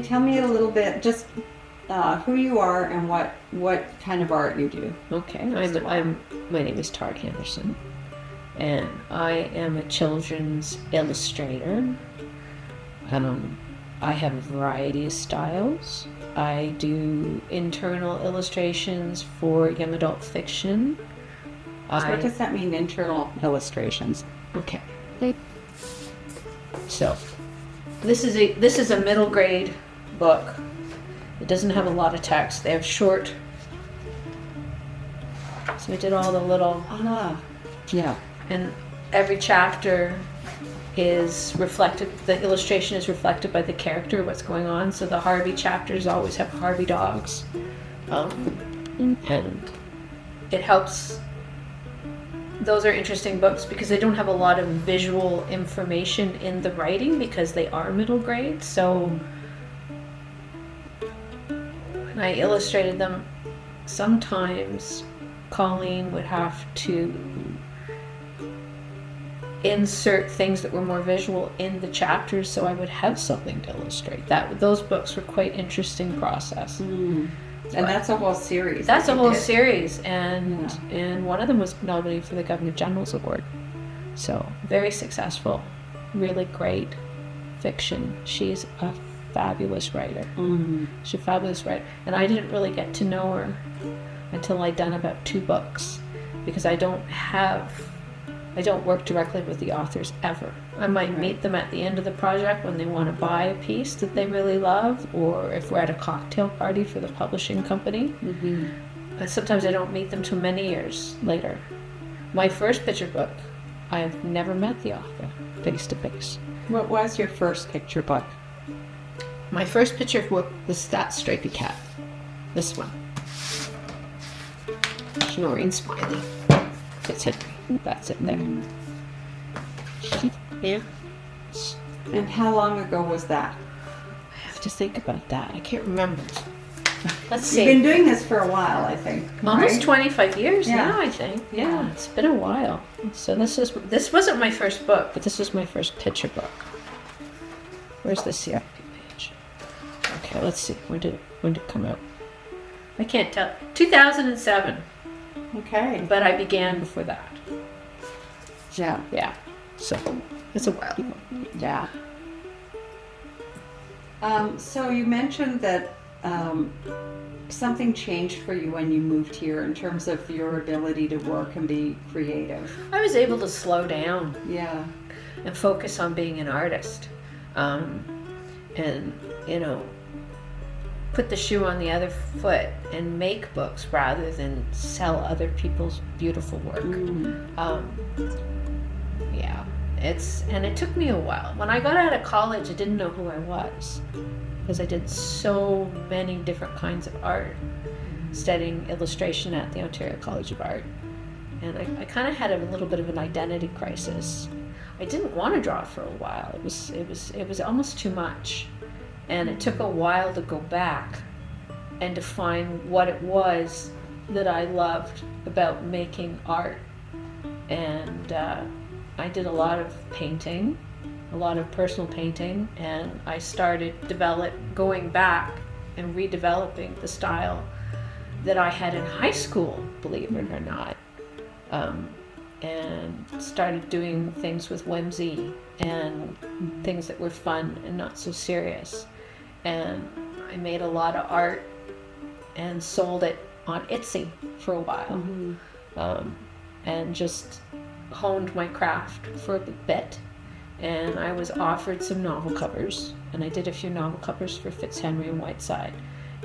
tell me a little bit, just who you are and what kind of art you do. Okay, my name is Tart Henderson, and I am a children's illustrator. I have a variety of styles. I do internal illustrations for young adult fiction. So what does that mean, internal illustrations? Okay. So, this is a middle grade book. It doesn't have a lot of text. They have short. So I did all the little. Yeah. And every chapter is reflected. The illustration is reflected by the character, what's going on. So the Harvey chapters always have Harvey dogs, and it helps. Those are interesting books because they don't have a lot of visual information in the writing because they are middle grade. So when I illustrated them, sometimes Colleen would have to insert things that were more visual in the chapters, so I would have something to illustrate. Those books were quite interesting process. And that's a whole series. That's a whole series, and one of them was nominated for the Governor General's Award. So very successful, really great fiction. She's a fabulous writer. She's a fabulous writer, and I didn't really get to know her until I'd done about 2 books, because I don't work directly with the authors ever. I might meet them at the end of the project when they want to buy a piece that they really love, or if we're at a cocktail party for the publishing company. Sometimes I don't meet them till many years later. My first picture book, I have never met the author face to face. What was your first picture book? My first picture book was that stripy cat. This one. Snoring Smiley. It's Henry. That's it there. Yeah. And how long ago was that? I have to think about that. I can't remember. Let's see. You've been doing this for a while, I think. Almost right? 25 years now, I think. Yeah, it's been a while. So this wasn't my first book, but this was my first picture book. Where's the CIP page? Okay, let's see. When did it come out? I can't tell. 2007. Okay. But I began before that. Yeah. Yeah. So it's a while ago. Yeah. So you mentioned that something changed for you when you moved here in terms of your ability to work and be creative. I was able to slow down. Yeah. And focus on being an artist. And, put the shoe on the other foot and make books rather than sell other people's beautiful work. It took me a while. When I got out of college, I didn't know who I was because I did so many different kinds of art, studying illustration at the Ontario College of Art. And I kind of had a little bit of an identity crisis. I didn't want to draw for a while. It was almost too much. And it took a while to go back and to find what it was that I loved about making art. And I did a lot of painting, a lot of personal painting, and I started going back and redeveloping the style that I had in high school, believe it or not. And started doing things with whimsy and things that were fun and not so serious. And I made a lot of art and sold it on Etsy for a while. And just honed my craft for a bit. And I was offered some novel covers, and I did a few novel covers for Fitzhenry and Whiteside.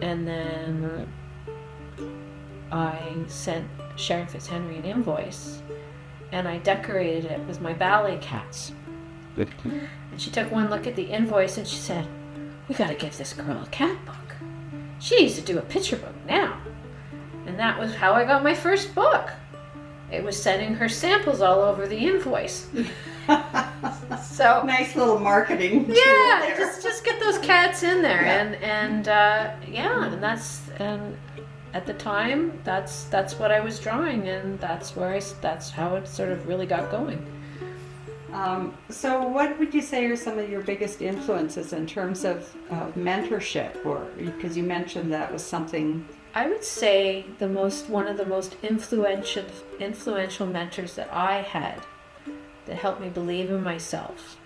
And then I sent Sharon Fitzhenry an invoice, and I decorated it with my ballet cats. And she took one look at the invoice and she said, "We gotta give this girl a cat book. She needs to do a picture book now." And that was how I got my first book. It was sending her samples all over the invoice. So nice little marketing. Yeah, just get those cats in there, and at the time that's what I was drawing, and that's how it sort of really got going. So what would you say are some of your biggest influences in terms of mentorship, or because you mentioned that was something? I would say one of the most influential mentors that I had that helped me believe in myself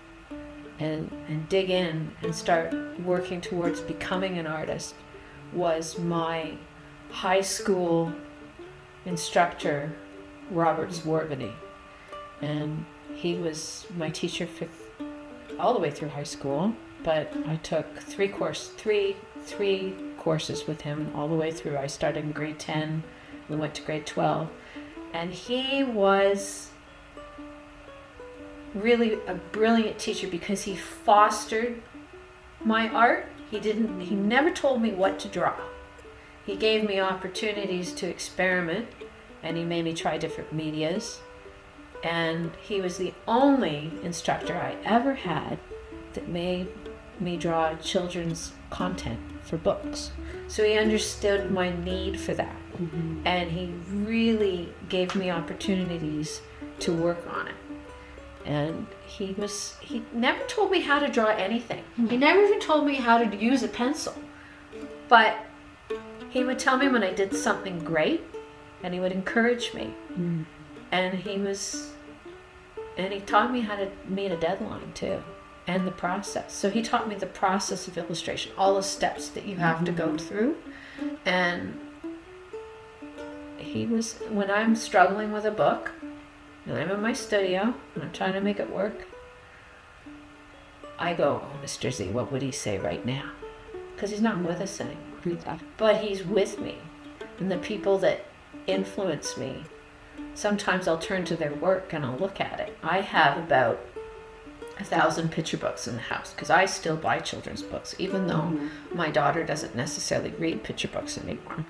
and dig in and start working towards becoming an artist was my high school instructor, Robert Swarvany. And he was my teacher for all the way through high school, but I took three courses with him all the way through. I started in grade 10, we went to grade 12, and he was really a brilliant teacher because he fostered my art. He never told me what to draw. He gave me opportunities to experiment, and he made me try different medias. And he was the only instructor I ever had that made me draw children's content for books. So he understood my need for that. Mm-hmm. And he really gave me opportunities to work on it. And he never told me how to draw anything. He never even told me how to use a pencil. But he would tell me when I did something great, and he would encourage me. Mm. And he taught me how to meet a deadline too, and the process. So he taught me the process of illustration, all the steps that you have to go through. And when I'm struggling with a book, and I'm in my studio, and I'm trying to make it work, I go, oh, Mr. Z, what would he say right now? Because he's not with us anymore. But he's with me. And the people that influence me, sometimes I'll turn to their work and I'll look at it. I have about 1,000 picture books in the house because I still buy children's books, even though my daughter doesn't necessarily read picture books anymore.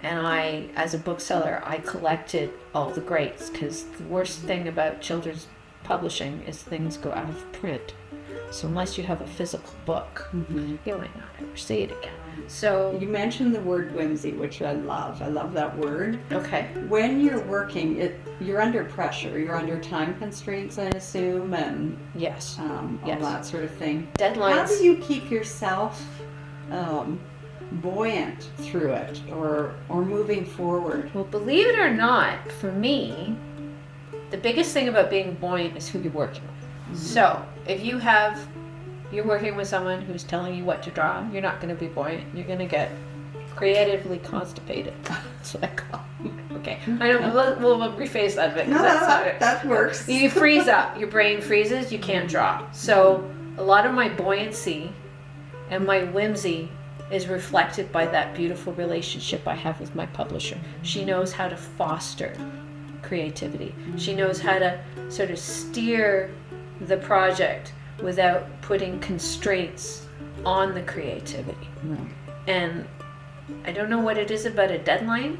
And as a bookseller, I collected all the greats, because the worst thing about children's publishing is things go out of print. So unless you have a physical book, you might not ever see it again. So You mentioned the word whimsy, which I love. I love that word. okay. When you're working, you're under pressure. You're under time constraints, I assume, and Yes. all Yes. that sort of thing. Deadlines. How do you keep yourself buoyant through it, or moving forward? Well, believe it or not, for me, the biggest thing about being buoyant is who you're working with. So if you're working with someone who's telling you what to draw, you're not going to be buoyant. You're going to get creatively constipated. That's what I call it. Okay. I know, we'll rephrase that a bit. 'Cause No, that's not it. that works. You freeze up. Your brain freezes. You can't draw. So a lot of my buoyancy and my whimsy is reflected by that beautiful relationship I have with my publisher. She knows how to foster creativity. She knows how to sort of steer the project without putting constraints on the creativity. And I don't know what it is about a deadline,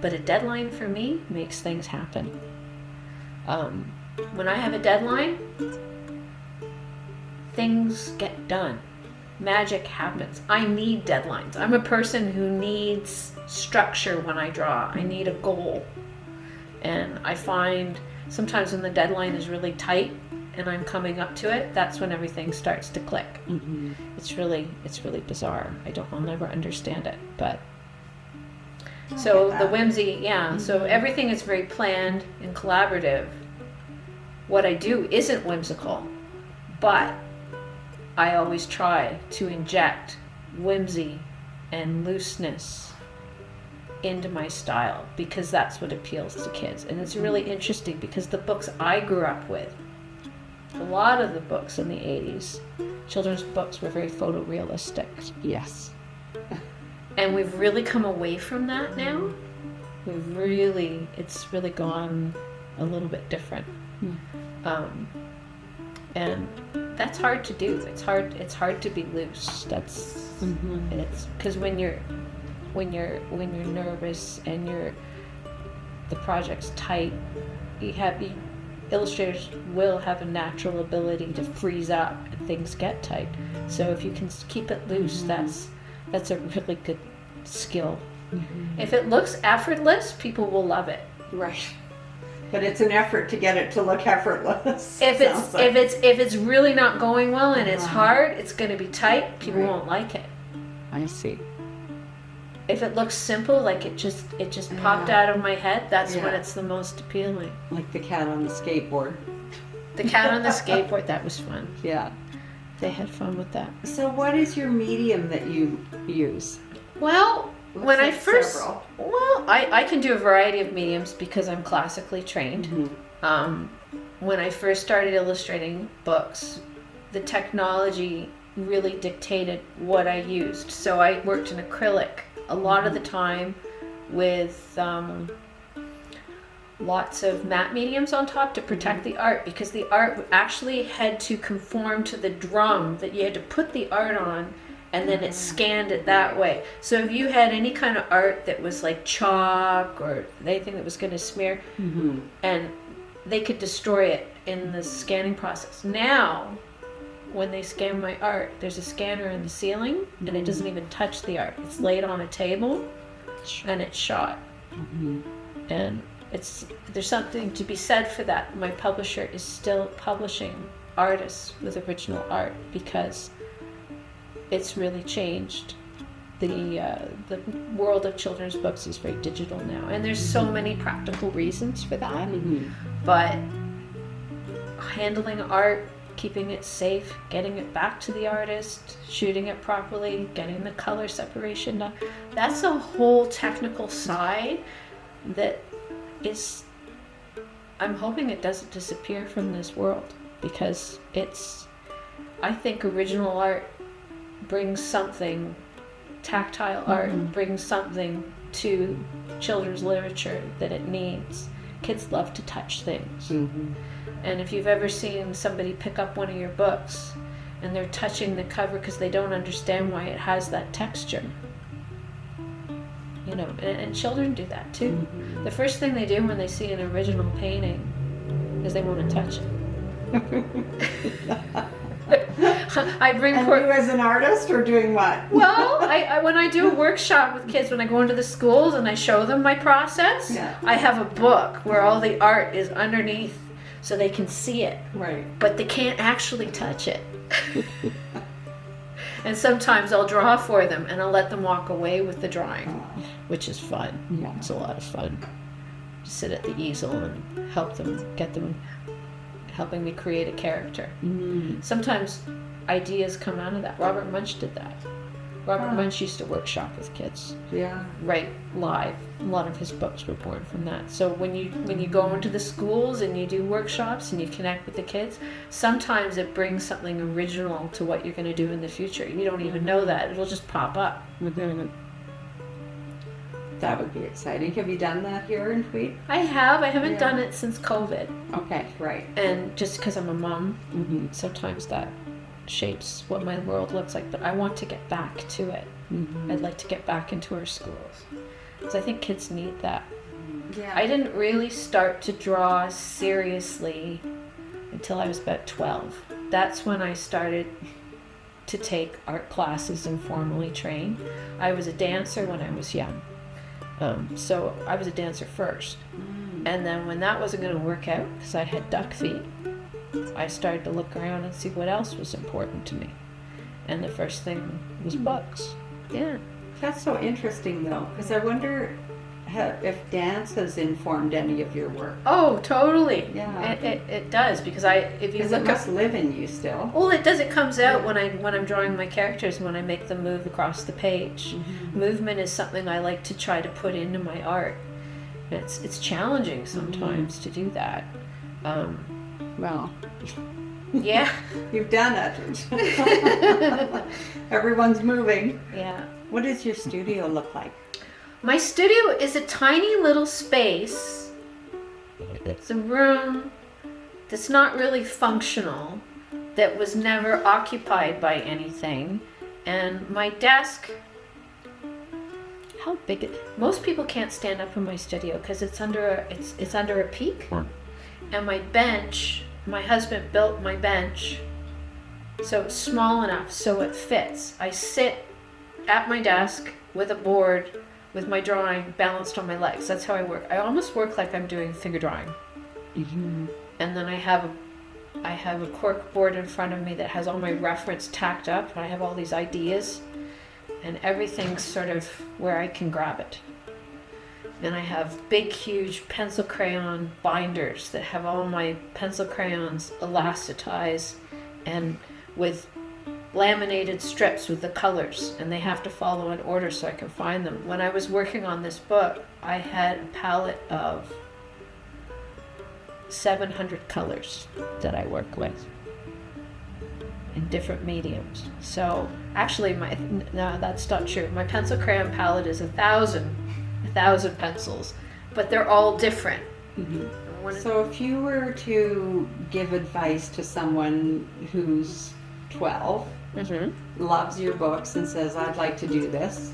but a deadline for me makes things happen. When I have a deadline, things get done. Magic happens. I need deadlines. I'm a person who needs structure when I draw. I need a goal. And I find sometimes when the deadline is really tight and I'm coming up to it, that's when everything starts to click. It's really bizarre. I'll never understand it. But so the whimsy, so everything is very planned and collaborative. What I do isn't whimsical, but I always try to inject whimsy and looseness into my style, because that's what appeals to kids. And it's really interesting because the books I grew up with, a lot of the books in the 80s, children's books were very photorealistic. Yes. And we've really come away from that now. It's really gone a little bit different. And that's hard to do. It's hard to be loose. It's because when you're nervous and the project's tight, illustrators will have a natural ability to freeze up and things get tight. So if you can keep it loose, that's a really good skill. If it looks effortless, people will love it. Right. But it's an effort to get it to look effortless. If sounds like. if it's really not going well and it's Uh-huh. hard, it's going to be tight. People Right. won't like it. I see. If it looks simple, like it just popped Yeah. out of my head, that's when Yeah. it's the most appealing. Like the cat on the skateboard. The cat on the skateboard, that was fun. Yeah. They had fun with that. So what is your medium that you use? Well, Looks when I like first, several. well, I can do a variety of mediums because I'm classically trained. Mhm. When I first started illustrating books, the technology really dictated what I used. So I worked in acrylic a lot of the time with lots of matte mediums on top to protect the art, because the art actually had to conform to the drum that you had to put the art on, and then it scanned it that way. So if you had any kind of art that was like chalk or anything that was going to smear, Mhm. and they could destroy it in the scanning process. Now, when they scan my art, there's a scanner in the ceiling, and it doesn't even touch the art. It's laid on a table, and it's shot. Mhm. And there's something to be said for that. My publisher is still publishing artists with original art because it's really changed. The world of children's books is very digital now, and there's so many practical reasons for that. Mhm. But handling art, keeping it safe, getting it back to the artist, shooting it properly, getting the color separation done, that's a whole technical side that is, I'm hoping it doesn't disappear from this world, because I think original art brings something, tactile art brings something to children's literature that it needs. Kids love to touch things. Mhm. And if you've ever seen somebody pick up one of your books and they're touching the cover because they don't understand why it has that texture, you know, and children do that too. Mhm. The first thing they do when they see an original painting is they want to touch it. I bring And you as an artist, or doing what? well, I when I do a workshop with kids, when I go into the schools and I show them my process, Yeah. I have a book where all the art is underneath so they can see it, Right. but they can't actually touch it. And sometimes I'll draw for them and I'll let them walk away with the drawing, Oh, which is fun. yeah. It's a lot of fun. Just sit at the easel and get them helping me create a character. Mhm. Sometimes ideas come out of that. Robert Munch did that. Robert Oh. Munch used to workshop with kids, Yeah. write live. A lot of his books were born from that. So when you go into the schools and you do workshops and you connect with the kids, sometimes it brings something original to what you're going to do in the future. You don't even know that. It'll just pop up. That would be exciting. Have you done that here in Tweed? I haven't Yeah. done it since COVID. Okay, right. And just because I'm a mom, Mm-hmm. sometimes that shapes what my world looks like. But I want to get back to it. Mm-hmm. I'd like to get back into our schools, because I think kids need that. Yeah. I didn't really start to draw seriously until I was about 12. That's when I started to take art classes and formally train. I was a dancer when I was young. So I was a dancer first. Mm. And then when that wasn't going to work out, because I had duck feet, I started to look around and see what else was important to me. And the first thing was books. Yeah. That's so interesting, though, because I wonder if dance has informed any of your work. Oh, totally. Yeah. It does, because if you Because it look must up, live in you still. well, it does. It comes out when I'm drawing my characters, when I make them move across the page. Mm-hmm. Movement is something I like to try to put into my art. It's challenging sometimes to do that. Well, Yeah. you've done it. Everyone's moving. Yeah. What does your studio look like? My studio is a tiny little space. It's a room that's not really functional, that was never occupied by anything. And my desk, how big it, most people can't stand up in my studio because it's under a peak. And my bench, my husband built my bench so it's small enough so it fits. I sit at my desk with a board with my drawing balanced on my legs. That's how I work. I almost work like I'm doing figure drawing. Mhm. And then I have a cork board in front of me that has all my reference tacked up, and I have all these ideas, and everything's sort of where I can grab it. And I have big, huge pencil crayon binders that have all my pencil crayons elasticized and with laminated strips with the colors, and they have to follow in order so I can find them. When I was working on this book, I had a palette of 700 colors that I work with in different mediums. So actually, no, that's not true. My pencil crayon palette is 1,000 pencils, but they're all different. So if you were to give advice to someone who's 12, loves your books and says, I'd like to do this.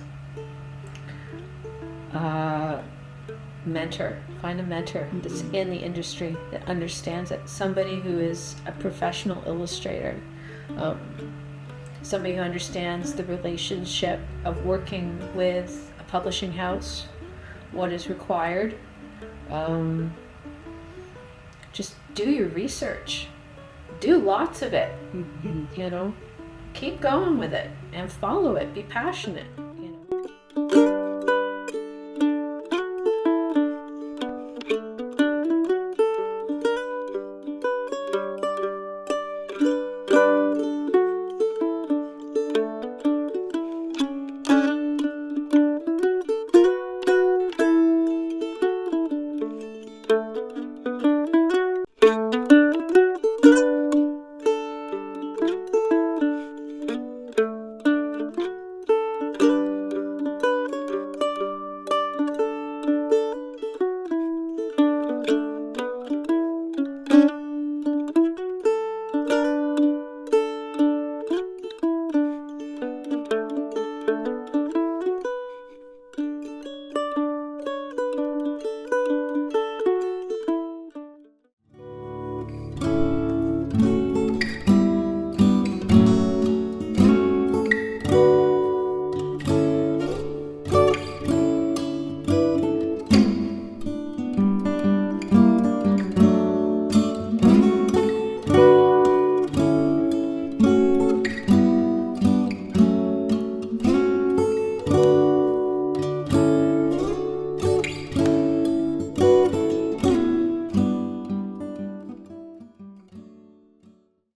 Mentor. Find a mentor that's in the industry that understands it. Somebody who is a professional illustrator. Somebody who understands the relationship of working with a publishing house, what is required. Just do your research. Do lots of it. You know, keep going with it and follow it. Be passionate.